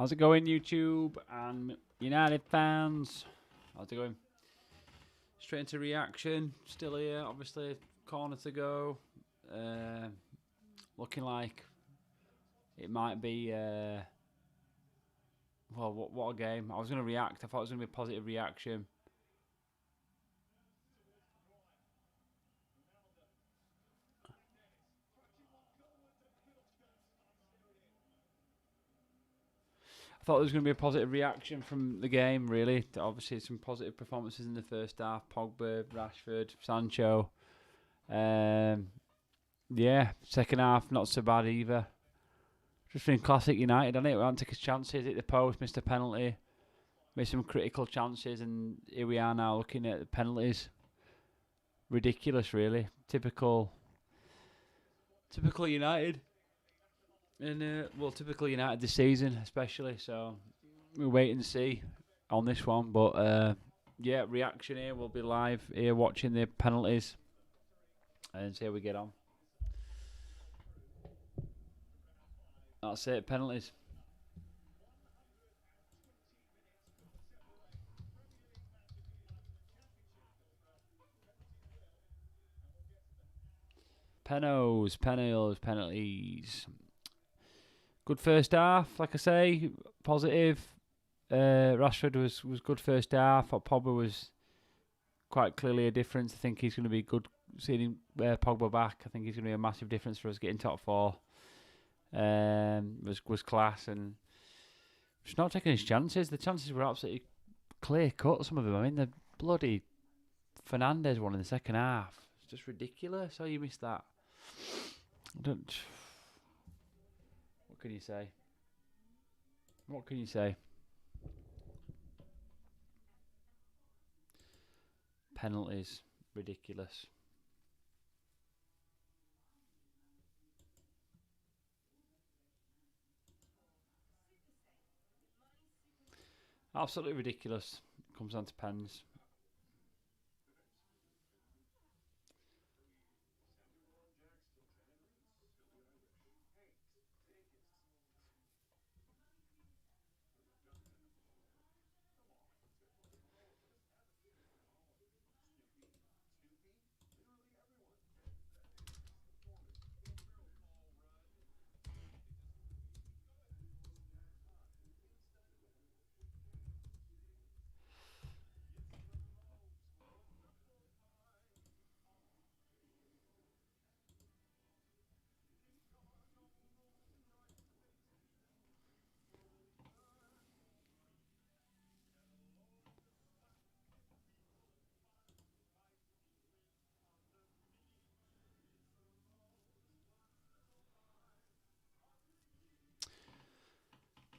How's it going, YouTube and United fans? How's it going? Straight into reaction. Still here, obviously. Corner to go. Looking like it might be. Well, what a game! I was going to react. I thought it was going to be a positive reaction. I thought there was going to be a positive reaction from the game, really. Obviously, some positive performances in the first half. Pogba, Rashford, Sancho. Yeah, second half, not so bad either. Just been classic United, hasn't it? We haven't taken his chances, hit the post, missed a penalty. Made some critical chances, and here we are now looking at the penalties. Ridiculous, really. Typical United. And, typical United this season, especially. So, we'll wait and see on this one. But, yeah, reaction here. We'll be live here watching the penalties. And see how we get on. That's it, penalties. Penalties. Good first half, like I say, positive. Rashford was good first half. Pogba was quite clearly a difference. I think he's going to be good seeing Pogba back. I think he's going to be a massive difference for us getting top four. Was class and just not taking his chances. The chances were absolutely clear cut. Some of them. I mean, the bloody Fernandes one in the second half. It's just ridiculous. How you missed that? What can you say? What can you say? Penalties, ridiculous. Absolutely ridiculous. Comes down to pens.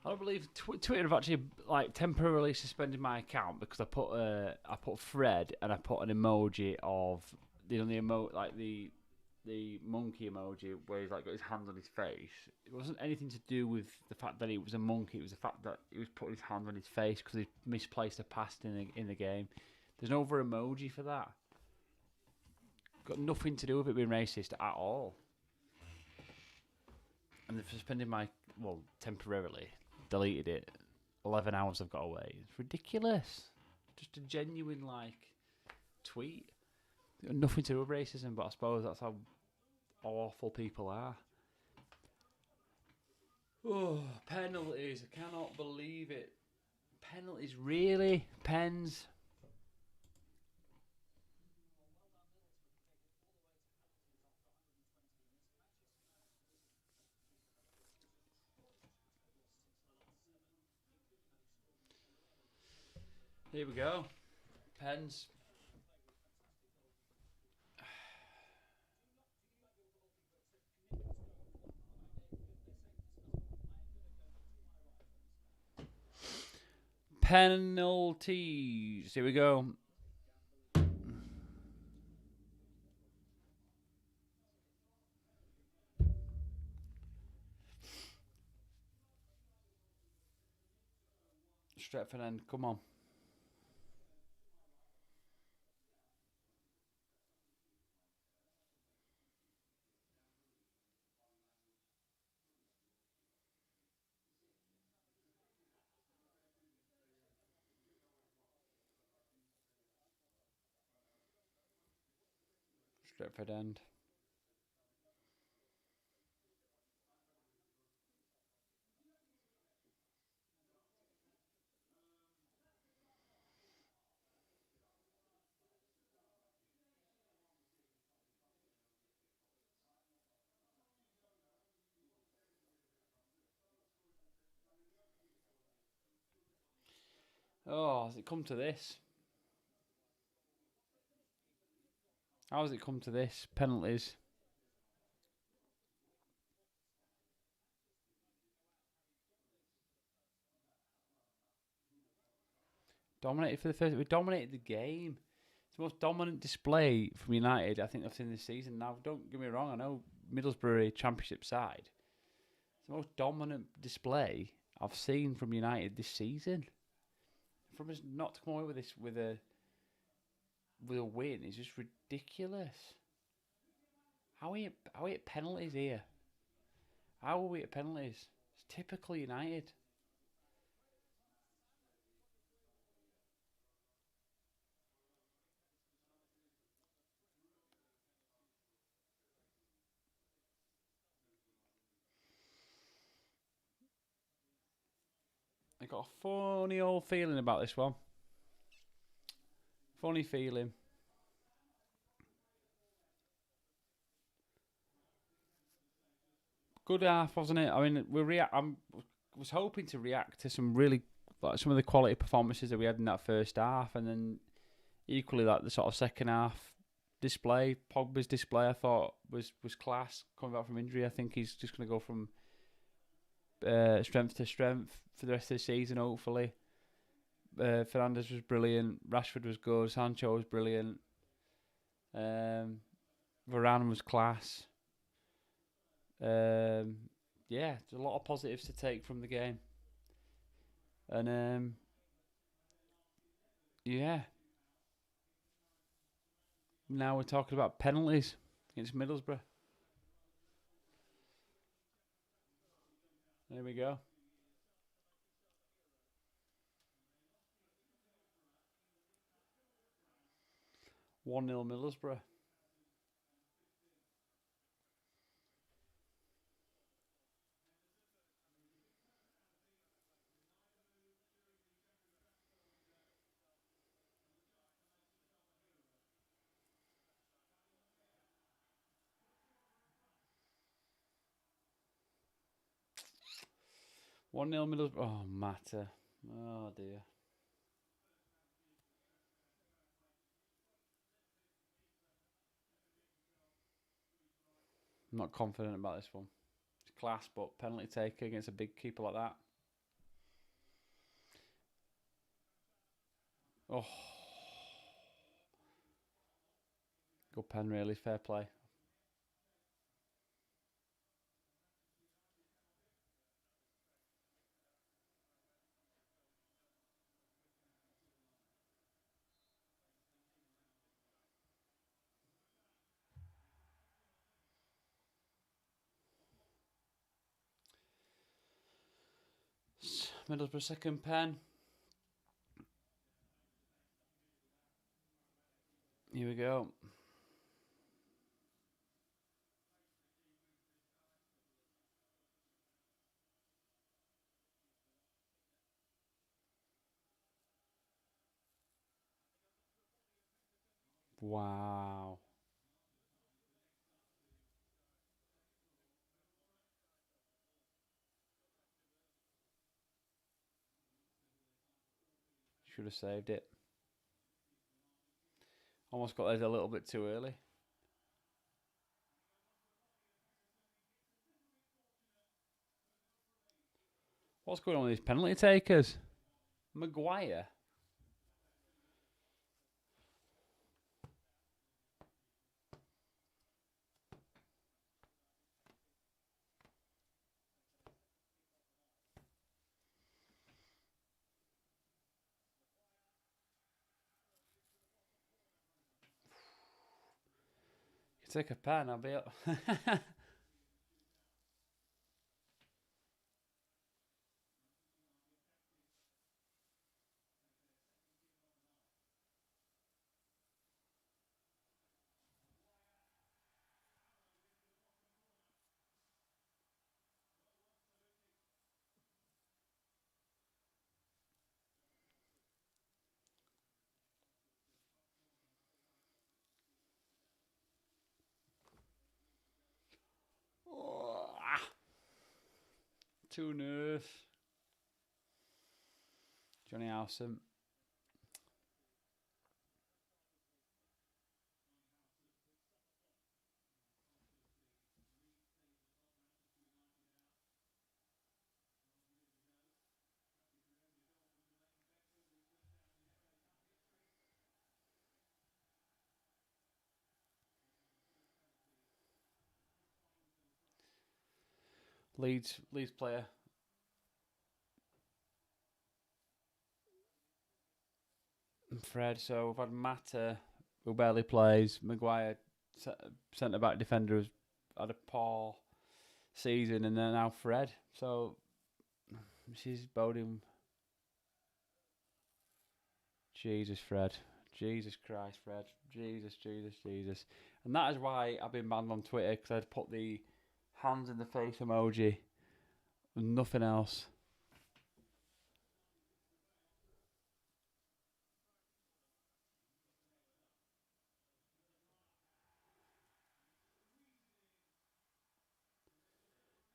I don't believe Twitter have actually temporarily suspended my account because I put Fred and I put an emoji of the monkey emoji where he's got his hands on his face. It wasn't anything to do with the fact that he was a monkey. It was the fact that he was putting his hands on his face because he misplaced a pass in the game. There's no other emoji for that. Got nothing to do with it being racist at all. And they've suspended temporarily. Deleted it. 11 hours I've got away. It's ridiculous. Just a genuine tweet. Nothing to do with racism, but I suppose that's how awful people are. Oh, penalties. I cannot believe it. Penalties, really? Pens? Here we go. Pens. Penalties. Here we go. Stretford end. Come on. Stretford End. Oh, has it come to this? How has it come to this? Penalties. Dominated for the first. We dominated the game. It's the most dominant display from United I think I've seen this season. Now, don't get me wrong. I know Middlesbrough Championship side. It's the most dominant display I've seen from United this season. From us not to come away with this with a win is just ridiculous. How are we at penalties here? How are we at penalties? It's typical United. I got a funny old feeling about this one. Funny feeling. Good half, wasn't it? I mean, I was hoping to react to some really some of the quality performances that we had in that first half, and then equally the sort of second half display. Pogba's display, I thought was class. Coming back from injury, I think he's just going to go from strength to strength for the rest of the season, hopefully. Fernandes was brilliant. Rashford was good. Sancho was brilliant. Varane was class. Yeah, there's a lot of positives to take from the game. And yeah. Now we're talking about penalties against Middlesbrough. There we go. Oneill Middlesbrough. One 0 Middlesbrough. Oh, matter. Oh dear. I'm not confident about this one. It's class, but penalty taker against a big keeper like that. Oh. Good pen, really. Fair play. Middlesbrough second pen. Here we go. Wow. Should have saved it. Almost got there a little bit too early. What's going on with these penalty takers? Maguire. You take a pen, I'll be up. 2 nurse. Johnny Howson. Leeds player. Fred. So we've had Mata, who barely plays. Maguire, centre back defender, has had a poor season, and then now Fred. So she's boding. Jesus, Fred. Jesus Christ, Fred. Jesus. And that is why I've been banned on Twitter, because I'd put the hands in the face emoji and nothing else.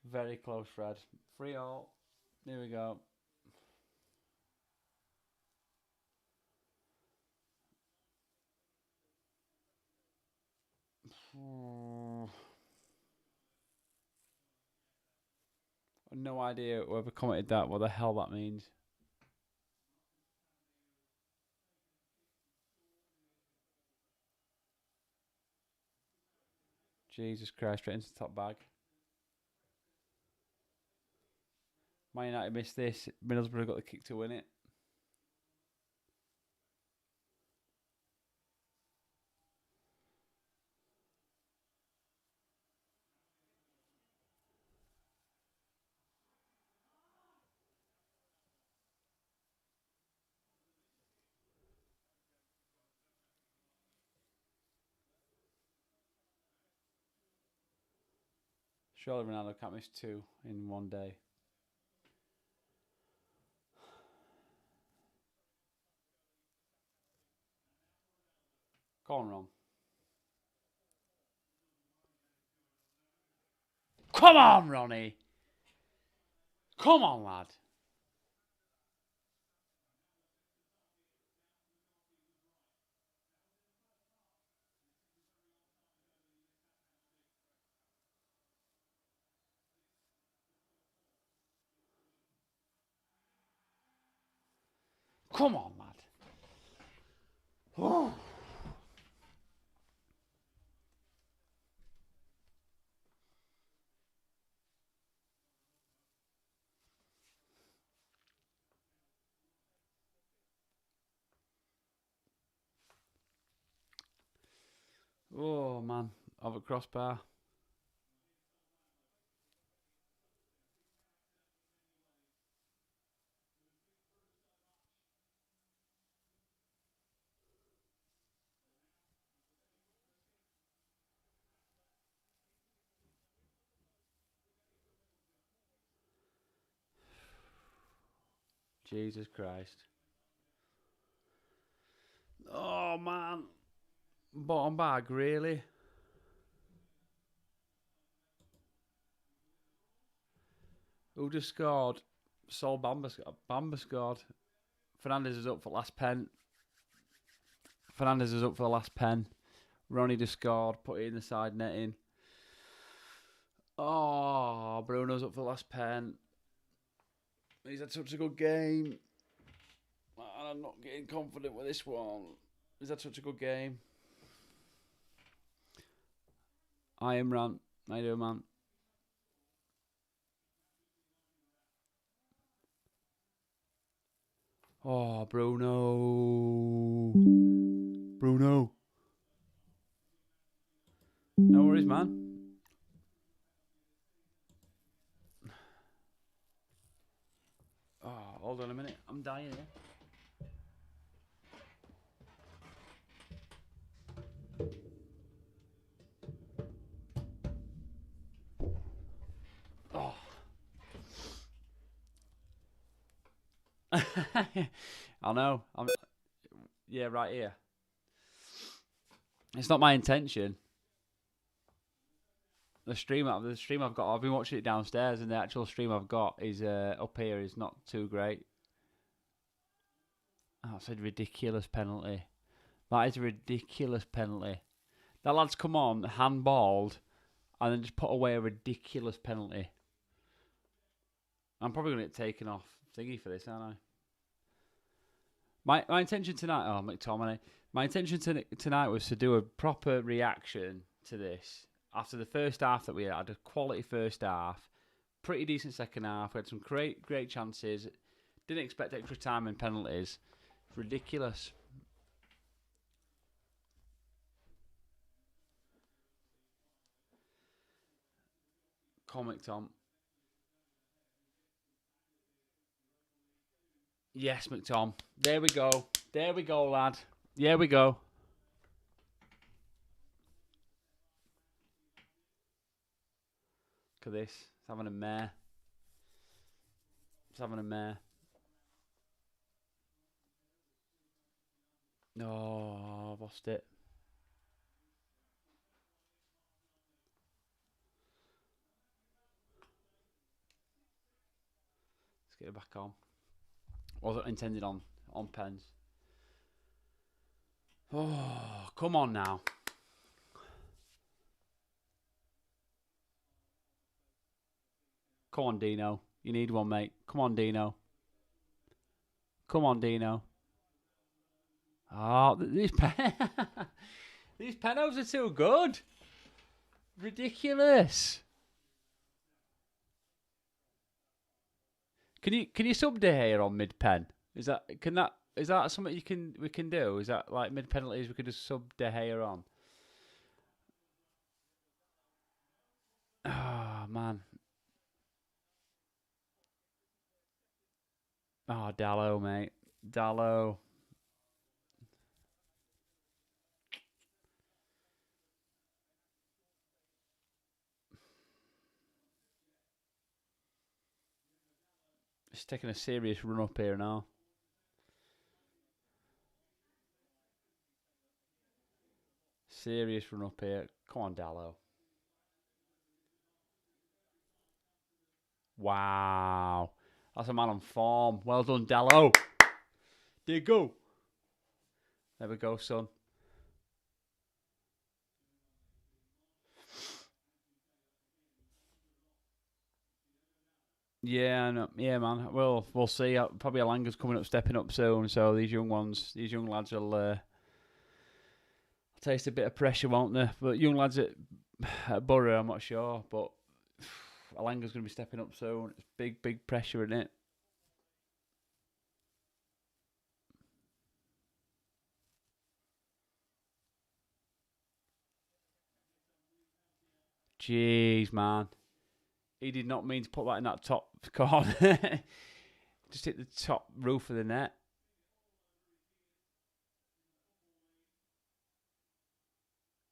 Very close, Fred. 3-3. Here we go. No idea whoever commented that, what the hell that means. Jesus Christ, straight into the top bag. Man United missed this. Middlesbrough got the kick to win it. Surely Ronaldo can't miss 2 in one day. Go on, Ron. Come on, Ronnie. Come on, lad. Come on, lad. Oh. Oh, man. Over crossbar. Jesus Christ. Oh, man. Bottom bag, really? Who just scored? Sol Bamba scored. Fernandes is up for last pen. Ronnie just scored, put it in the side netting. Oh, Bruno's up for the last pen. He's had such a good game. I'm not getting confident with this one. He's had such a good game. I am Rant. How you doing, man? Oh, Bruno. No worries, man. Oh, hold on a minute. I'm dying here. Oh. I know. Yeah, right here. It's not my intention. The stream I've got, I've been watching it downstairs, and the actual stream I've got is up here is not too great. Oh, that's a ridiculous penalty. That is a ridiculous penalty. That lad's come on, handballed, and then just put away a ridiculous penalty. I'm probably going to get taken off thingy for this, aren't I? My intention tonight, McTominay. My intention tonight was to do a proper reaction to this. After the first half that we had, a quality first half, pretty decent second half. We had some great chances. Didn't expect extra time and penalties. Ridiculous. Comic Tom. Yes, McTom. There we go. There we go, lad. Yeah, we go. Look at this. It's having a mare. It's having a mare. No, I've lost it. Let's get it back on. Wasn't intended on pens. Oh, come on now. Come on, Dino. You need one, mate. Come on, Dino. Come on, Dino. Oh, these penos are too good. Ridiculous. Can you sub De Gea on mid pen? Is that something we can do? Is that like mid penalties we could just sub De Gea on? Oh man. Oh, Dallo, mate. Dallo. It's taking a serious run up here now. Serious run up here. Come on, Dallo. Wow. That's a man on form. Well done, Dallo. There you go. There we go, son. Yeah, no, yeah, man. Well, we'll see. Probably Alanga's coming up, stepping up soon. So these young lads will taste a bit of pressure, won't they? But young lads at Borough, I'm not sure. But Alanga's going to be stepping up soon. It's big pressure in it. Jeez, man. He did not mean to put that in that top corner. Just hit the top roof of the net.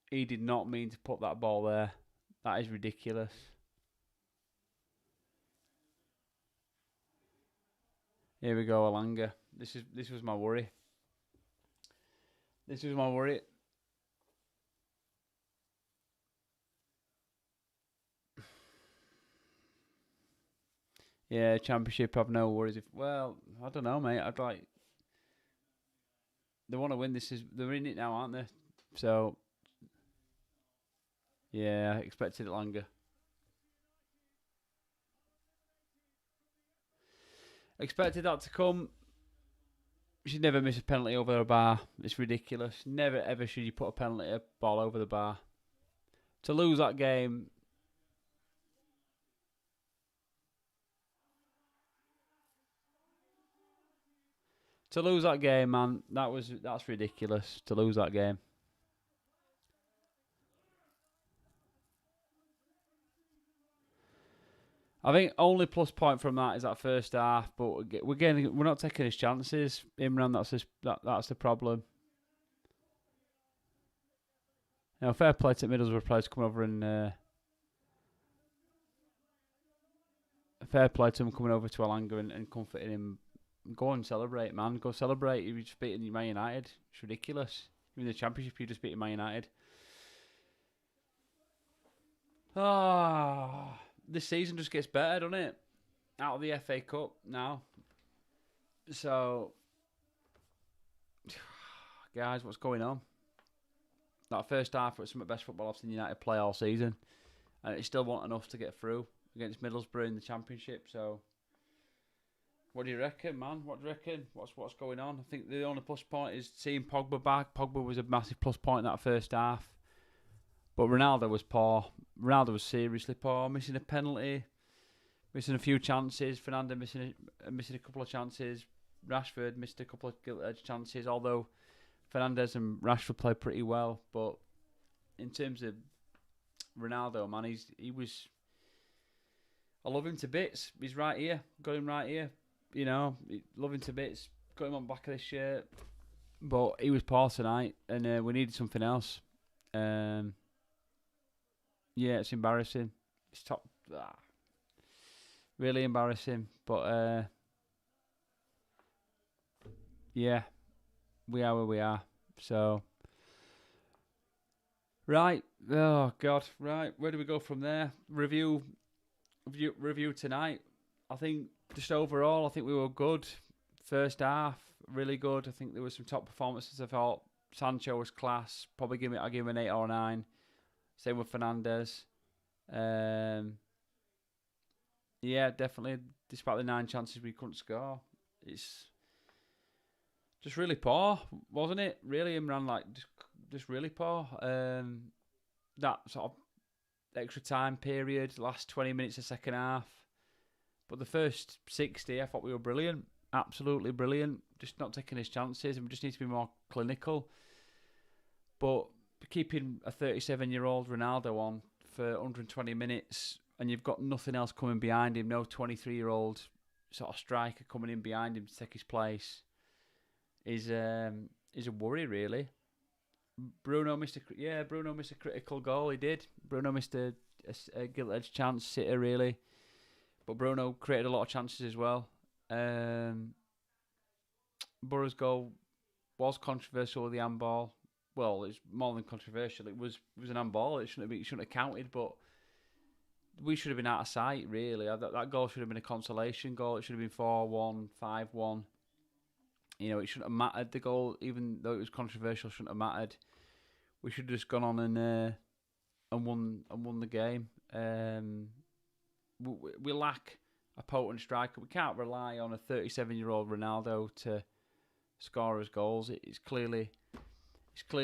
He did not mean to put that ball there. That is ridiculous. Here we go, Alanga. This was my worry. This was my worry. Yeah, Championship, I've no worries. Well, I don't know, mate. I'd like... They want to win this. They're in it now, aren't they? So... Yeah, I expected it longer. Expected that to come. You should never miss a penalty over a bar. It's ridiculous. Never, ever should you put a ball over the bar. To lose that game... To lose that game, man, that's ridiculous. To lose that game. I think only plus point from that is that first half, but we're not taking his chances. Imran, that's the problem. You know, fair play to Middlesbrough players coming over and fair play to him coming over to Alanga and comforting him. Go and celebrate, man. Go celebrate. You just beating Man United. It's ridiculous. You're in the Championship, you just beating Man United. This season just gets better, doesn't it? Out of the FA Cup now. So, guys, what's going on? That first half was some of the best football I've seen United play all season. And it still wasn't enough to get through against Middlesbrough in the Championship. So, what do you reckon, man? What do you reckon? What's going on? I think the only plus point is seeing Pogba back. Pogba was a massive plus point in that first half. But Ronaldo was poor. Ronaldo was seriously poor. Missing a penalty. Missing a few chances. Fernando missing a couple of chances. Rashford missed a couple of gilt-edged chances. Although Fernandes and Rashford played pretty well. But in terms of Ronaldo, man, he was... I love him to bits. He's right here. Got him right here. You know, love him to bits. Got him on the back of this shirt. But he was poor tonight. And we needed something else. Yeah, it's embarrassing. It's top... really embarrassing. But, yeah, we are where we are. So, right. Oh, God. Right. Where do we go from there? Review tonight. I think just overall, I think we were good. First half, really good. I think there were some top performances. I thought Sancho was class. Probably I'll give him an 8 or a 9. Same with Fernandes. Yeah, definitely. Despite the 9 chances we couldn't score, it's just really poor, wasn't it? Really, Imran, like just really poor. That sort of extra time period, last 20 minutes of second half. But the first 60, I thought we were brilliant. Absolutely brilliant. Just not taking his chances, and we just need to be more clinical. But keeping a 37-year-old Ronaldo on for 120 minutes, and you've got nothing else coming behind him, no 23-year-old sort of striker coming in behind him to take his place, is a worry, really. Bruno missed a critical goal. He did. Bruno missed a gilt-edged chance, sitter, really. But Bruno created a lot of chances as well. Burrow's goal was controversial with the handball. Well, it's more than controversial. It was an handball. It shouldn't have counted, but we should have been out of sight, really. That goal should have been a consolation goal. It should have been 4-1, 5-1. You know, it shouldn't have mattered. The goal, even though it was controversial, shouldn't have mattered. We should have just gone on and won the game. We lack a potent striker. We can't rely on a 37-year-old Ronaldo to score us goals. He's clearly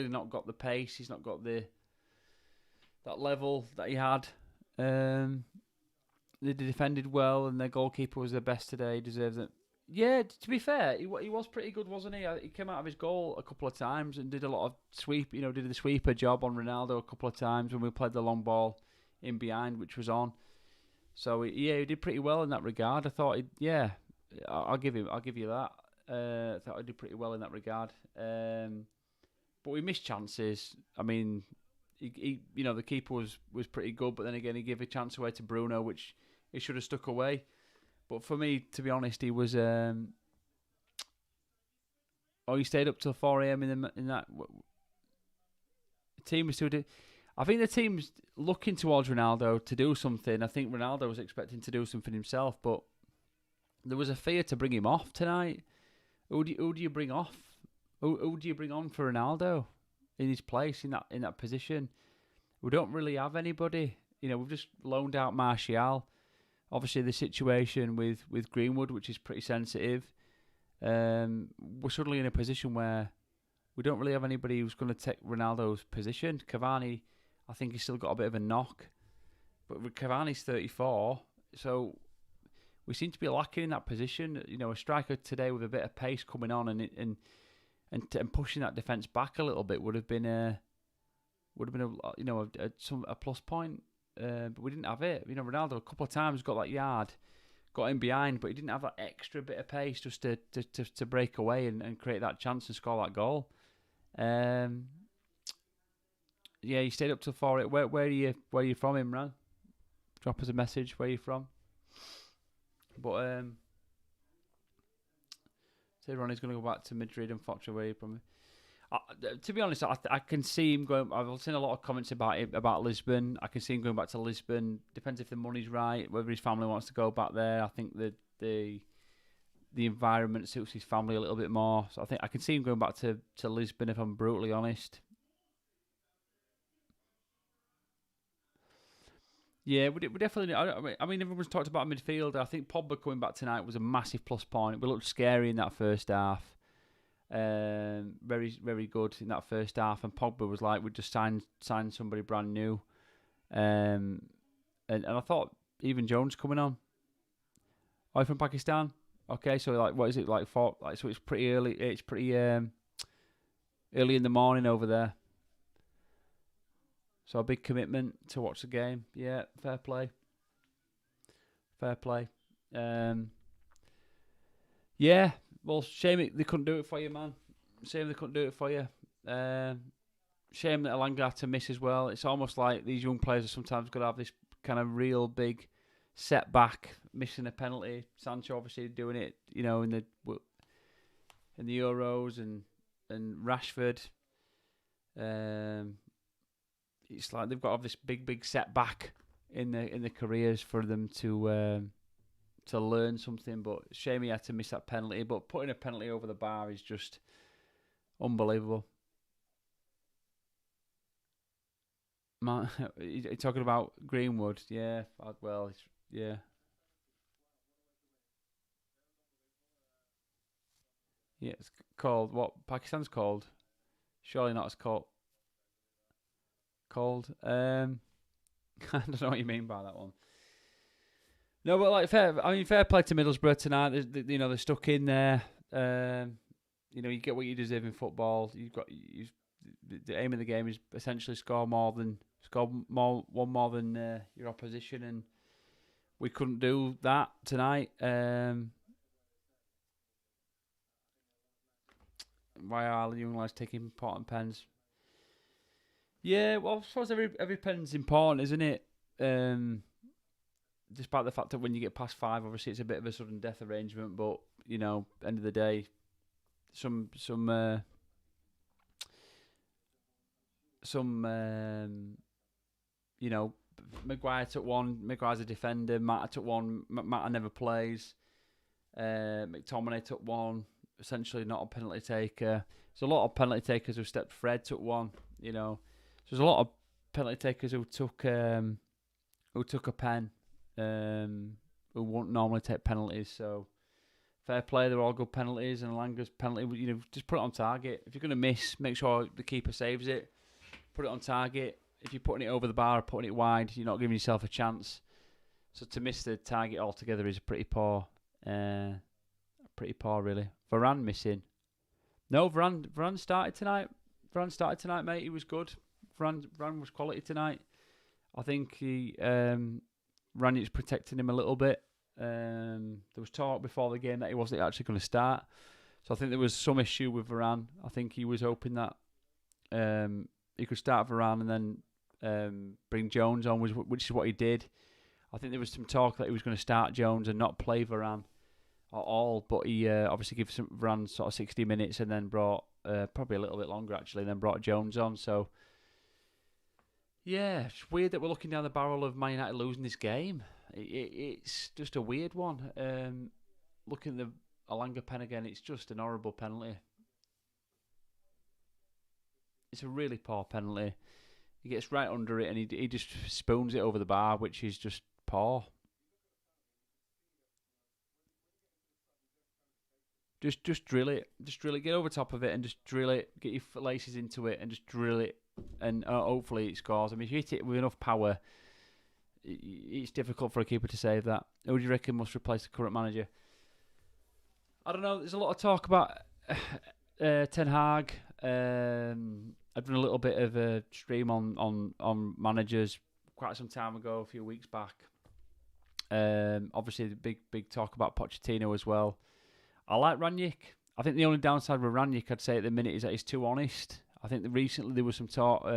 not got the pace. He's not got that level that he had. They defended well, and their goalkeeper was the best today. He deserves it. Yeah, to be fair, he was pretty good, wasn't he? He came out of his goal a couple of times and did a lot of did the sweeper job on Ronaldo a couple of times when we played the long ball in behind, which was on. So he did pretty well in that regard. I thought, I'll give you that. I thought he did pretty well in that regard. But we missed chances. I mean, the keeper was pretty good, but then again, he gave a chance away to Bruno, which he should have stuck away. But for me, to be honest, he was. He stayed up till 4 a.m. in that. The team was still. I think the team's looking towards Ronaldo to do something. I think Ronaldo was expecting to do something himself, but there was a fear to bring him off tonight. Who do you bring off? Who do you bring on for Ronaldo in his place in that position? We don't really have anybody. We've just loaned out Martial. Obviously, the situation with Greenwood, which is pretty sensitive, we're suddenly in a position where we don't really have anybody who's going to take Ronaldo's position. Cavani, I think he's still got a bit of a knock, but Cavani's 34, so we seem to be lacking in that position. A striker today with a bit of pace coming on and pushing that defence back a little bit would have been a plus point. But we didn't have it. Ronaldo a couple of times got that yard, got in behind, but he didn't have that extra bit of pace just to break away and create that chance and score that goal. He stayed up till 4. Where are you from, Imran? Drop us a message. Where are you from? But so Ronnie's going to go back to Madrid and Poch. Where are you from? To be honest, I can see him going. I've seen a lot of comments about it about Lisbon. I can see him going back to Lisbon. Depends if the money's right, whether his family wants to go back there. I think the environment suits his family a little bit more. So I think I can see him going back to Lisbon. If I'm brutally honest. Yeah, we definitely. I mean, everyone's talked about midfield. I think Pogba coming back tonight was a massive plus point. We looked scary in that first half. Very, very good in that first half. And Pogba was like, we just signed somebody brand new. And I thought even Jones coming on. Oh, from Pakistan. Okay, so like, what is it like? So it's pretty early. It's pretty early in the morning over there. So a big commitment to watch the game. Yeah, fair play. Fair play. Yeah, well, shame they couldn't do it for you, man. Shame they couldn't do it for you. Shame that Alanga had to miss as well. It's almost like these young players are sometimes going to have this kind of real big setback, missing a penalty. Sancho obviously doing it, in the Euros and Rashford. It's like they've got to have this big setback in the careers for them to learn something. But shame he had to miss that penalty. But putting a penalty over the bar is just unbelievable. Man, you're talking about Greenwood, yeah. Yeah. Yeah, it's called what? Pakistan's called? Surely not as called. I don't know what you mean by that one. No, but like fair play to Middlesbrough tonight. They're stuck in there. You get what you deserve in football. The aim of the game is essentially score one more than your opposition, and we couldn't do that tonight. Why are the young lads taking important pens? Yeah, well, I suppose every pen's important, isn't it? Despite the fact that when you get past 5, obviously it's a bit of a sudden death arrangement. But end of the day, some Maguire took one. Maguire's a defender. Mata took one. Mata never plays. McTominay took one. Essentially not a penalty taker. There's a lot of penalty takers who stepped. Fred took one. So there's a lot of penalty takers who took a pen. Who won't normally take penalties. So fair play. They're all good penalties. And Langa's penalty, just put it on target. If you're gonna miss, make sure the keeper saves it. Put it on target. If you're putting it over the bar or putting it wide, you're not giving yourself a chance. So to miss the target altogether is pretty poor. Really. Varane missing. No, Varane started tonight. Mate. He was good. Varane was quality tonight. I think Rangnick's protecting him a little bit. There was talk before the game that he wasn't actually going to start. So I think there was some issue with Varane. I think he was hoping that he could start Varane and then bring Jones on, which is what he did. I think there was some talk that he was going to start Jones and not play Varane at all, but he obviously gave Varane sort of 60 minutes and then brought, probably a little bit longer actually, and then brought Jones on. So, yeah, it's weird that we're looking down the barrel of Man United losing this game. It's just a weird one. Looking at the Alanga pen again, it's just an horrible penalty. It's a really poor penalty. He gets right under it and he just spoons it over the bar, which is just poor. Just drill it. Just drill it. Get over top of it and just drill it. Get your laces into it and just drill it. And hopefully it scores. I mean, if you hit it with enough power, it's difficult for a keeper to save that. Who do you reckon must replace the current manager? I don't know. There's a lot of talk about Ten Hag. I've done a little bit of a stream on managers quite some time ago, a few weeks back. Obviously, the big talk about Pochettino as well. I like Rangnick. I think the only downside with Rangnick, I'd say at the minute, is that he's too honest. I think that recently there was some talk.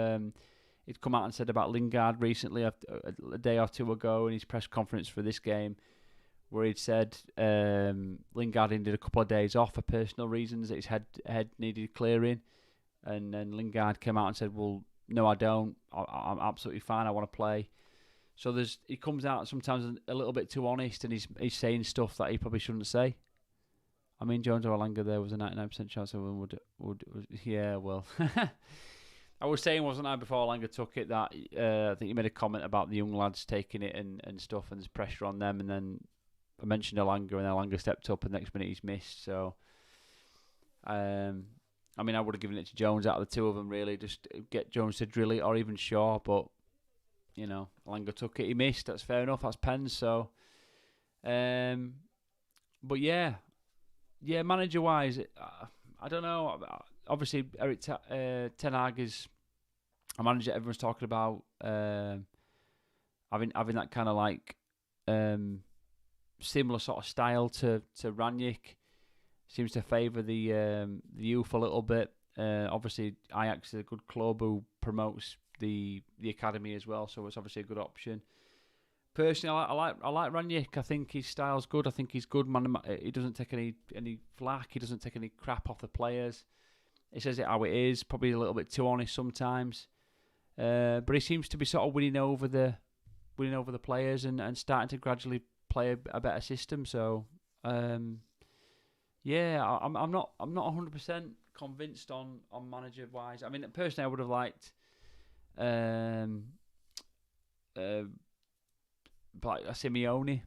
He'd come out and said about Lingard recently, a day or two ago, in his press conference for this game, where he'd said Lingard needed a couple of days off for personal reasons, that his head needed clearing. And then Lingard came out and said, well, no, I don't. I'm absolutely fine. I want to play. So he comes out sometimes a little bit too honest, and he's saying stuff that he probably shouldn't say. I mean, Jones or Elanga, there was a 99% chance everyone would yeah, well. I was saying, wasn't I, before Elanga took it, that I think you made a comment about the young lads taking it and stuff, and there's pressure on them, and then I mentioned Elanga, and Elanga stepped up, and the next minute he's missed, so... I mean, I would have given it to Jones out of the two of them, really, just get Jones to drill it, or even Shaw, but, you know, Elanga took it, he missed, that's fair enough, that's pens, so... but yeah, manager-wise, I don't know, obviously Eric Ten Hag is a manager everyone's talking about, having that kind of like similar sort of style to Rangnick. Seems to favour the youth a little bit. Obviously, Ajax is a good club who promotes the academy as well, so it's obviously a good option. Personally, I like Rangnick. I think his style's good. I think he's good. Man, he doesn't take any flack. He doesn't take any crap off the players. He says it how it is. Probably a little bit too honest sometimes. But he seems to be sort of winning over the players and starting to gradually play a better system. So yeah, I'm not 100% convinced on manager wise. I mean, personally, I would have liked like a Simeone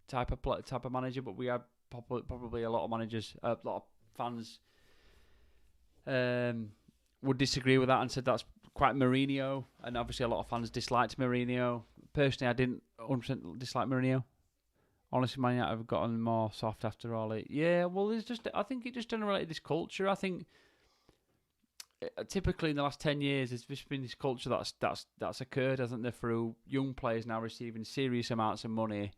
type of manager, but we had probably a lot of managers, a lot of fans would disagree with that and said that's quite Mourinho, and obviously a lot of fans disliked Mourinho. Personally, I didn't 100% dislike Mourinho. Honestly, Man United have gotten more soft after all. I think it just generated this culture. I think typically in the last 10 years, there's just been this culture that's occurred, hasn't there, through young players now receiving serious amounts of money.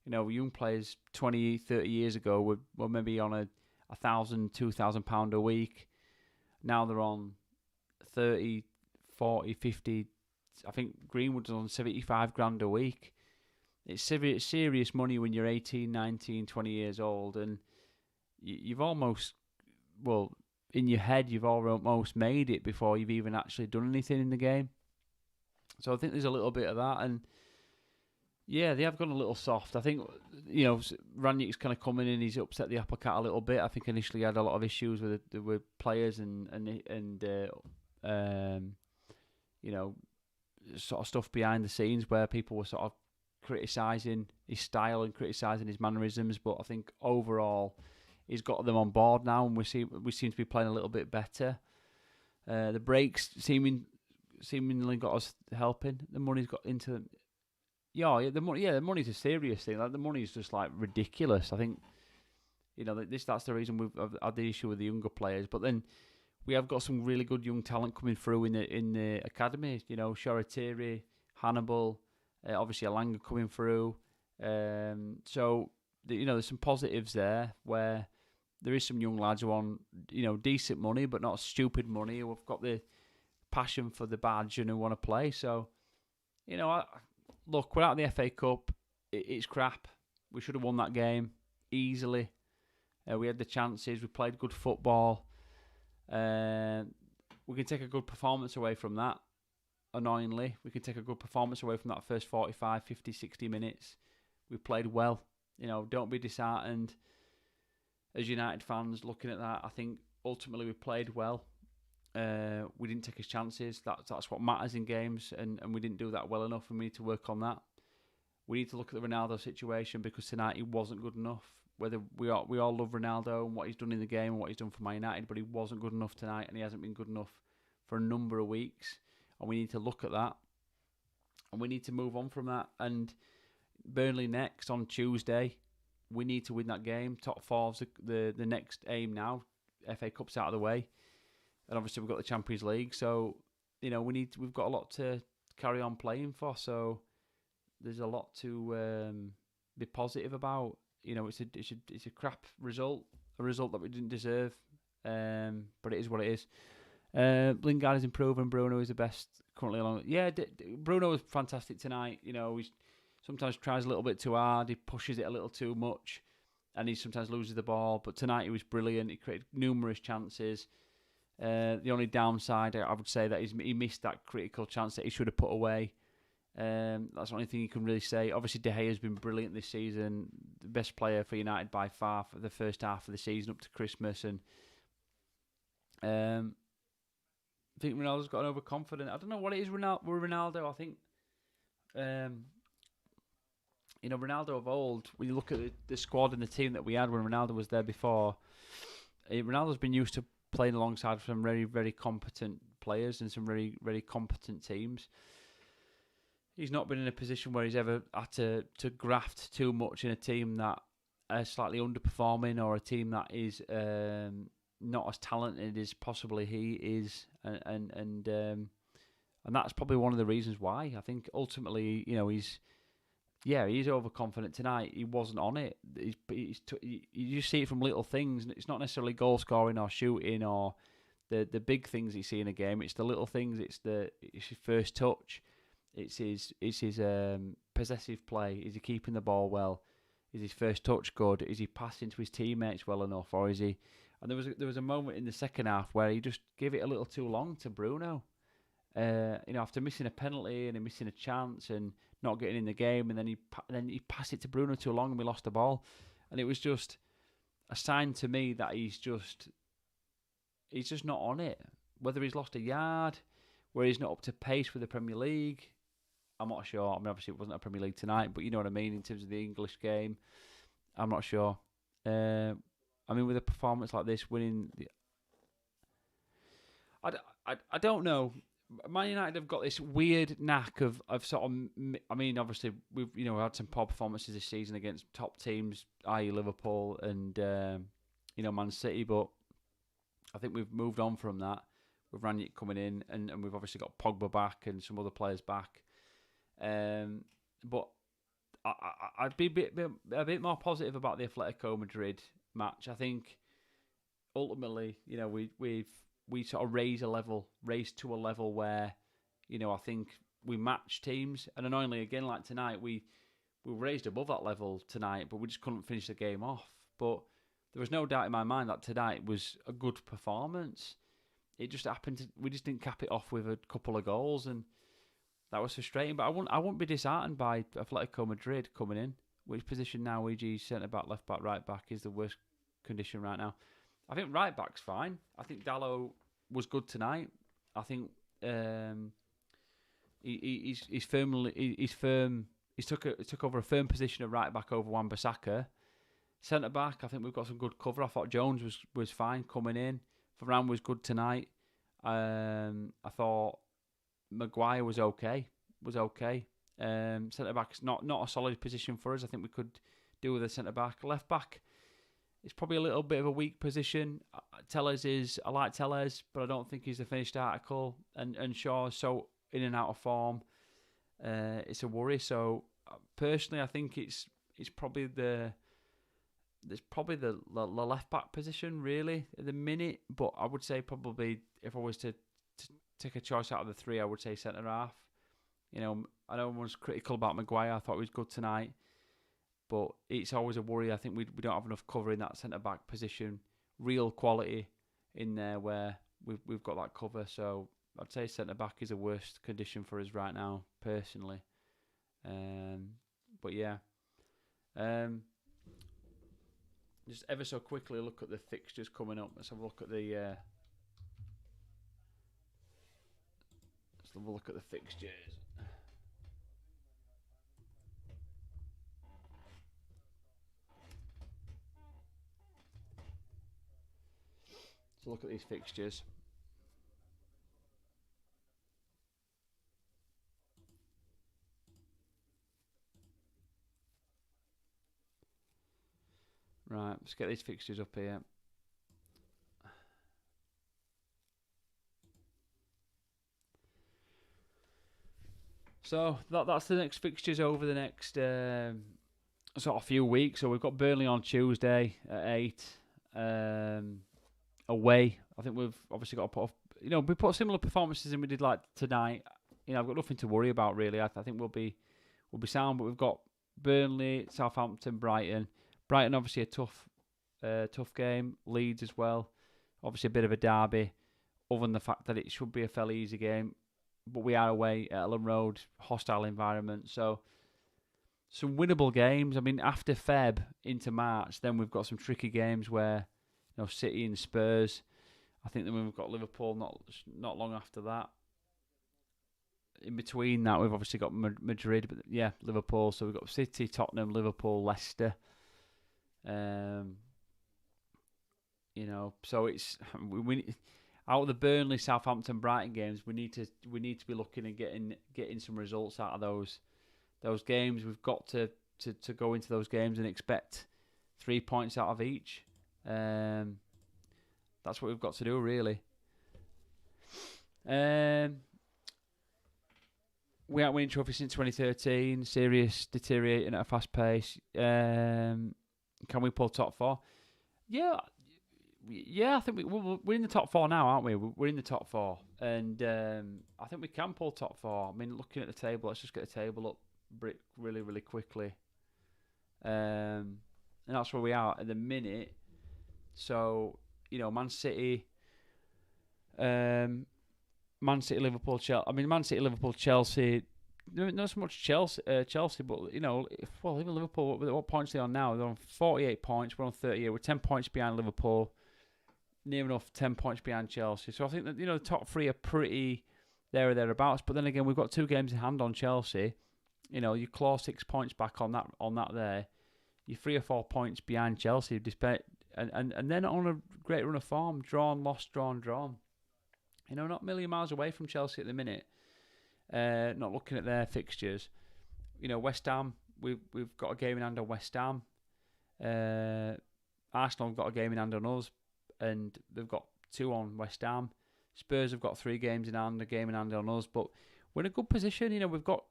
You know, young players 20, 30 years ago were maybe on £1,000, £2,000 a week. Now they're on 30, 40, 50. I think Greenwood's on 75 grand a week. It's serious money when you're 18, 19, 20 years old, and you've almost, well, in your head, you've almost made it before you've even actually done anything in the game. So I think there's a little bit of that, and yeah, they have gone a little soft. I think, you know, Rangnick's kind of coming in, he's upset the apple cart a little bit. I think initially he had a lot of issues with players and you know, sort of stuff behind the scenes where people were sort of criticising his style and criticising his mannerisms, but I think overall he's got them on board now, and we seem to be playing a little bit better. The breaks seemingly got us helping. The money's got into them. The money's a serious thing. Like, the money's just like ridiculous. I think, you know, that's the reason we've had the issue with the younger players. But then we have got some really good young talent coming through in the academy. You know, Shoretiri, Hannibal. Obviously, Elanga coming through. So, you know, there's some positives there where there is some young lads who are on, you know, decent money, but not stupid money, who have got the passion for the badge and who want to play. So, you know, look, we're out of the FA Cup. It's crap. We should have won that game easily. We had the chances. We played good football. We can take a good performance away from that. Annoyingly, we can take a good performance away from that first 45, 50, 60 minutes. We played well. You know, don't be disheartened as United fans looking at that. I think ultimately we played well. We didn't take his chances. That's what matters in games, and we didn't do that well enough, and we need to work on that. We need to look at the Ronaldo situation, because tonight he wasn't good enough. Whether we all love Ronaldo and what he's done in the game and what he's done for Man United, but he wasn't good enough tonight, and he hasn't been good enough for a number of weeks. And we need to look at that, and we need to move on from that. And Burnley next on Tuesday, we need to win that game. Top four's the next aim now. FA Cup's out of the way, and obviously we've got the Champions League. So, you know, we've got a lot to carry on playing for. So there's a lot to be positive about. You know, it's a crap result, a result that we didn't deserve, but it is what it is. Lingard is improving. Bruno is the best currently along. Yeah, Bruno was fantastic tonight. You know, he sometimes tries a little bit too hard. He pushes it a little too much, and he sometimes loses the ball. But tonight he was brilliant. He created numerous chances. The only downside, I would say, that he missed that critical chance that he should have put away. That's the only thing you can really say. Obviously, De Gea's been brilliant this season. The best player for United by far for the first half of the season up to Christmas. And I think Ronaldo's got overconfident. I don't know what it is with Ronaldo. I think, Ronaldo of old, when you look at the squad and the team that we had when Ronaldo was there before, Ronaldo's been used to playing alongside some very, very competent players and some very, very competent teams. He's not been in a position where he's ever had to graft too much in a team that are slightly underperforming or a team that is not as talented as possibly he is, and that's probably one of the reasons why. I think ultimately, he's overconfident tonight. He wasn't on it. You just see it from little things. It's not necessarily goal scoring or shooting or the big things you see in a game. It's the little things. It's his first touch. It's his possessive play. Is he keeping the ball well? Is his first touch good? Is he passing to his teammates well enough, or is he? And there was a moment in the second half where he just gave it a little too long to Bruno. After missing a penalty and missing a chance and not getting in the game, and then he passed it to Bruno too long and we lost the ball. And it was just a sign to me that he's just not on it. Whether he's lost a yard, where he's not up to pace with the Premier League, I'm not sure. I mean, obviously it wasn't a Premier League tonight, but you know what I mean in terms of the English game. I'm not sure. With a performance like this, winning, I don't know. Man United have got this weird knack of sort of. I mean, obviously we've had some poor performances this season against top teams, i.e. Liverpool and Man City, but I think we've moved on from that with Rangnick coming in, and we've obviously got Pogba back and some other players back. But I'd be a bit more positive about the Atletico Madrid match. I think ultimately, we sort of raise to a level where, I think we match teams. And annoyingly, again, like tonight, we raised above that level tonight, but we just couldn't finish the game off. But there was no doubt in my mind that tonight was a good performance. It just happened we just didn't cap it off with a couple of goals, and that was frustrating. But I wouldn't be disheartened by Atletico Madrid coming in. Which position now? EG centre back, left back, right back is the worst condition right now. I think right back's fine. I think Dalot was good tonight. I think he's firm. He took over a firm position at right back over Wan-Bissaka. Centre back, I think we've got some good cover. I thought Jones was fine coming in. Varane was good tonight. I thought Maguire was okay. Centre back's not a solid position for us. I think we could do with a centre back. Left back, it's probably a little bit of a weak position. I like Tellez, but I don't think he's a finished article. And Shaw's so in and out of form. It's a worry. So personally, I think it's probably the left back position really at the minute. But I would say probably if I was to take a choice out of the three, I would say centre half. I know everyone's critical about Maguire. I thought he was good tonight. But it's always a worry. I think we don't have enough cover in that centre-back position. Real quality in there where we've got that cover. So I'd say centre-back is the worst condition for us right now, personally. But yeah. Just ever so quickly look at the fixtures coming up. Let's have a look at the fixtures. So look at these fixtures. Right, let's get these fixtures up here. So that's the next fixtures over the next sort of few weeks. So we've got Burnley on Tuesday at 8. Away, I think we've obviously got to put off. We put similar performances in we did like tonight. I've got nothing to worry about really. I think we'll be sound. But we've got Burnley, Southampton, Brighton. Brighton obviously a tough game. Leeds as well. Obviously a bit of a derby. other than the fact that it should be a fairly easy game. But we are away at Ellen Road, hostile environment. So some winnable games. I mean, after Feb into March, then we've got some tricky games where, City and Spurs. I think then we've got Liverpool not long after that. In between that, we've obviously got Madrid, but yeah, Liverpool. So we've got City, Tottenham, Liverpool, Leicester. So it's we out of the Burnley, Southampton, Brighton games. We need to be looking and getting some results out of those games. We've got to go into those games and expect 3 points out of each. That's what we've got to do, really. We haven't winning trophies since 2013. Serious deteriorating at a fast pace. Can we pull top four? Yeah. I think we're in the top four now, aren't we? We're in the top four, and I think we can pull top four. I mean, looking at the table, let's just get the table up really, really quickly. And that's where we are at the minute. So, Man City, Liverpool, Chelsea. I mean, Man City, Liverpool, Chelsea. Not so much Chelsea, but even Liverpool. What points are they on now? They're on 48 points. We're on 38. We're 10 points behind Liverpool. Near enough 10 points behind Chelsea. So I think that the top three are pretty there or thereabouts. But then again, we've got 2 games in hand on Chelsea. You claw 6 points back on that there. You're 3 or 4 points behind Chelsea, despite and then on a great run of form, drawn, lost, drawn. Not a million miles away from Chelsea at the minute. Not looking at their fixtures. West Ham, we've got a game in hand on West Ham. Arsenal have got a game in hand on us, and they've got 2 on West Ham. Spurs have got 3 games in hand, a game in hand on us, but we're in a good position. We've got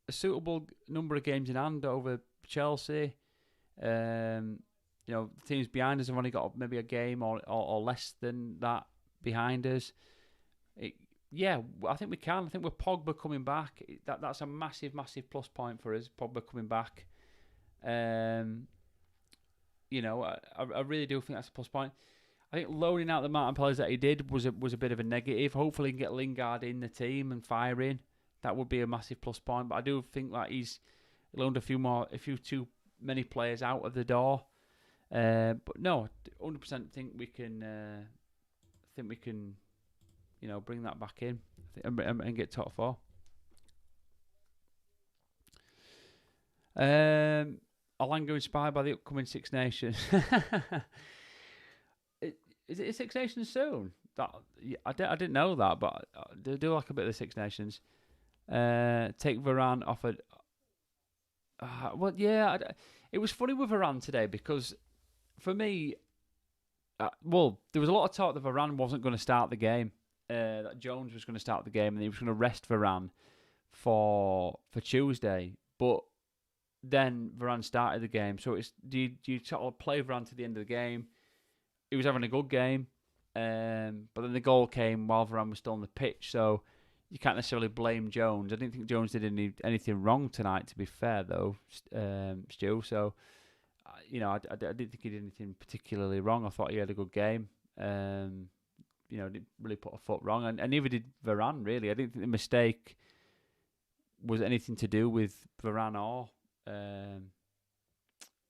a suitable number of games in hand over Chelsea. The teams behind us have only got maybe a game or less than that behind us. I think we can. I think with Pogba coming back, that's a massive, massive plus point for us. Pogba coming back. I really do think that's a plus point. I think loaning out the amount of players that he did was a bit of a negative. Hopefully he can get Lingard in the team and firing. That would be a massive plus point. But I do think that he's loaned a few too many players out of the door. But no, 100% think we can. Bring that back in and get top 4. Alanga inspired by the upcoming Six Nations. Is it Six Nations soon? I didn't know that, but they do like a bit of the Six Nations. Take Varane offered. It was funny with Varane today because for me, there was a lot of talk that Varane wasn't going to start the game. That Jones was going to start the game and he was going to rest Varane for Tuesday. But then Varane started the game. So do you sort of play Varane to the end of the game? He was having a good game. But then the goal came while Varane was still on the pitch. So you can't necessarily blame Jones. I didn't think Jones did anything wrong tonight, to be fair, though, Stu. So, I didn't think he did anything particularly wrong. I thought he had a good game. Didn't really put a foot wrong, and neither did Varane. Really, I didn't think the mistake was anything to do with Varane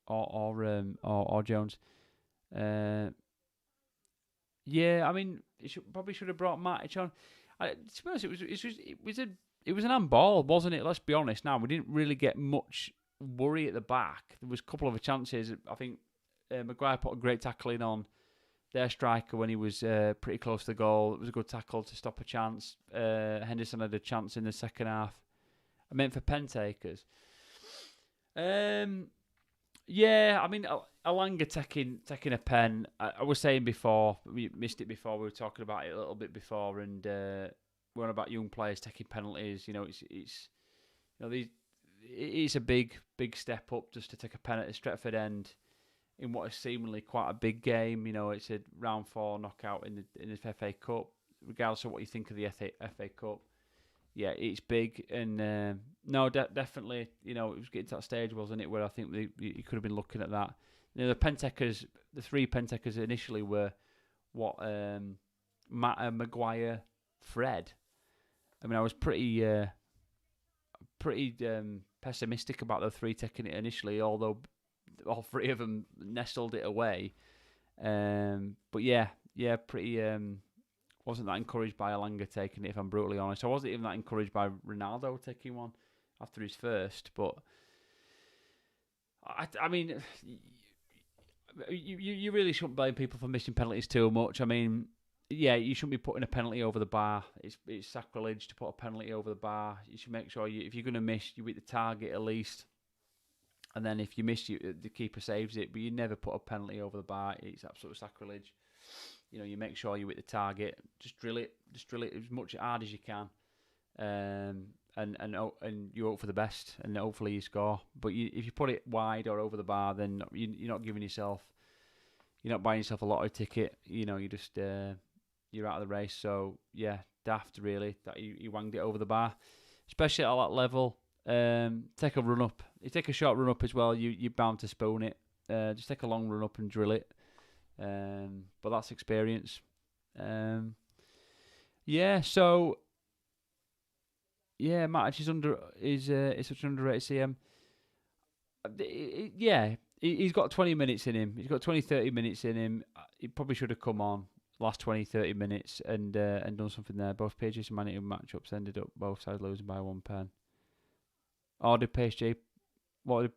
or Jones. I mean, probably should have brought Matic on. To be honest, it was an handball, wasn't it? Let's be honest. Now we didn't really get much worry at the back. There was a couple of chances. I think Maguire put a great tackle in on their striker when he was pretty close to the goal. It was a good tackle to stop a chance. Henderson had a chance in the second half. I meant for pen takers. I mean, Alanga taking a pen. I was saying before, we missed it before. We were talking about it a little bit before, and we're on about young players taking penalties. It's a big step up just to take a pen at the Stretford end in what is seemingly quite a big game. It's a round 4 knockout in the FA Cup. Regardless of what you think of the FA Cup, yeah, it's big. And definitely, it was getting to that stage, wasn't it, where I think you could have been looking at that. The pen takers, the 3 pen takers initially were what Maguire, Fred. I mean, I was pretty pessimistic about the three taking it initially, although all three of them nestled it away. But yeah, pretty. Wasn't that encouraged by Alanga taking it, if I'm brutally honest. I wasn't even that encouraged by Ronaldo taking one after his first. But I mean, you really shouldn't blame people for missing penalties too much. I mean, yeah, you shouldn't be putting a penalty over the bar. It's sacrilege to put a penalty over the bar. You should make sure if you're going to miss, you hit the target at least. And then if you miss, the keeper saves it. But you never put a penalty over the bar. It's absolute sacrilege. You know, you make sure you hit the target. Just drill it as much hard as you can, and you hope for the best, and hopefully you score. But if you put it wide or over the bar, then you're not giving yourself, you're not buying yourself a lottery ticket. You know, you just you're out of the race. So yeah, daft really that you wanged it over the bar, especially at that level. Take a run up. You take a short run up as well. You're bound to spoon it. Just take a long run up and drill it. But that's experience. So Matic is such an underrated CM. He's got 20 minutes in him. He's got 20-30 minutes in him. He probably should have come on last 20-30 minutes and done something there. Both PSG and Man United matchups ended up both sides losing by 1 pen. Or did PSG? What did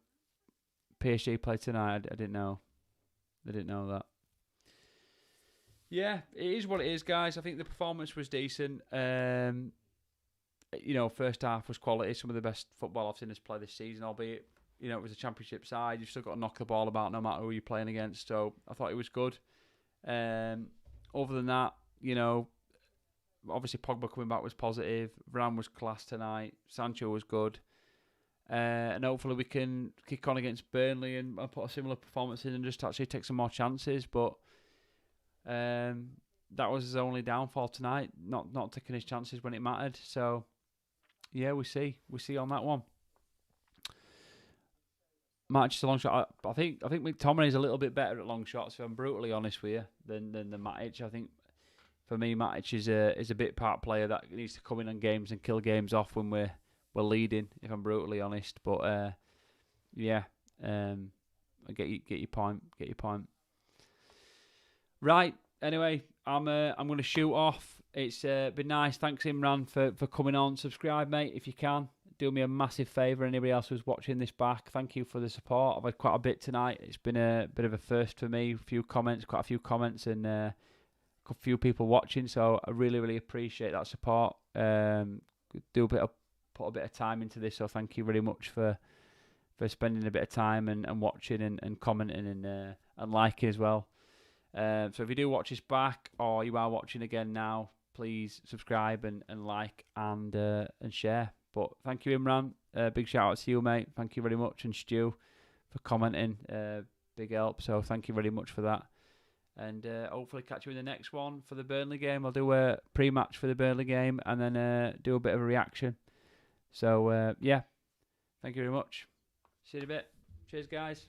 PSG play tonight? I didn't know. I didn't know that. Yeah, it is what it is, guys. I think the performance was decent. First half was quality. Some of the best football I've seen us play this season, albeit, it was a championship side. You've still got to knock the ball about no matter who you're playing against. So I thought it was good. Other than that, obviously Pogba coming back was positive. Varane was class tonight. Sancho was good. And hopefully we can kick on against Burnley and put a similar performance in and just actually take some more chances. But that was his only downfall tonight, not taking his chances when it mattered. So yeah, we see on that one. Matic is a long shot. I think McTominay is a little bit better at long shots, if I'm brutally honest with you, than the Matic. I think for me, Matic is a bit part player that needs to come in on games and kill games off when we're leading, if I'm brutally honest. But I get your point. Right. Anyway, I'm going to shoot off. It's been nice. Thanks, Imran, for coming on. Subscribe, mate, if you can. Do me a massive favour. Anybody else who's watching this back, thank you for the support. I've had quite a bit tonight. It's been a bit of a first for me. Quite a few comments, and a few people watching. So I really, really appreciate that support. Put a bit of time into this. So thank you very much for spending a bit of time and watching and commenting and liking as well. So if you do watch this back, or you are watching again now, please subscribe and like and share. But thank you, Imran. Big shout out to you, mate. Thank you very much. And Stu for commenting. Big help. So thank you very much for that. And hopefully catch you in the next one for the Burnley game. I'll do a pre-match for the Burnley game and then do a bit of a reaction. So, thank you very much. See you in a bit. Cheers, guys.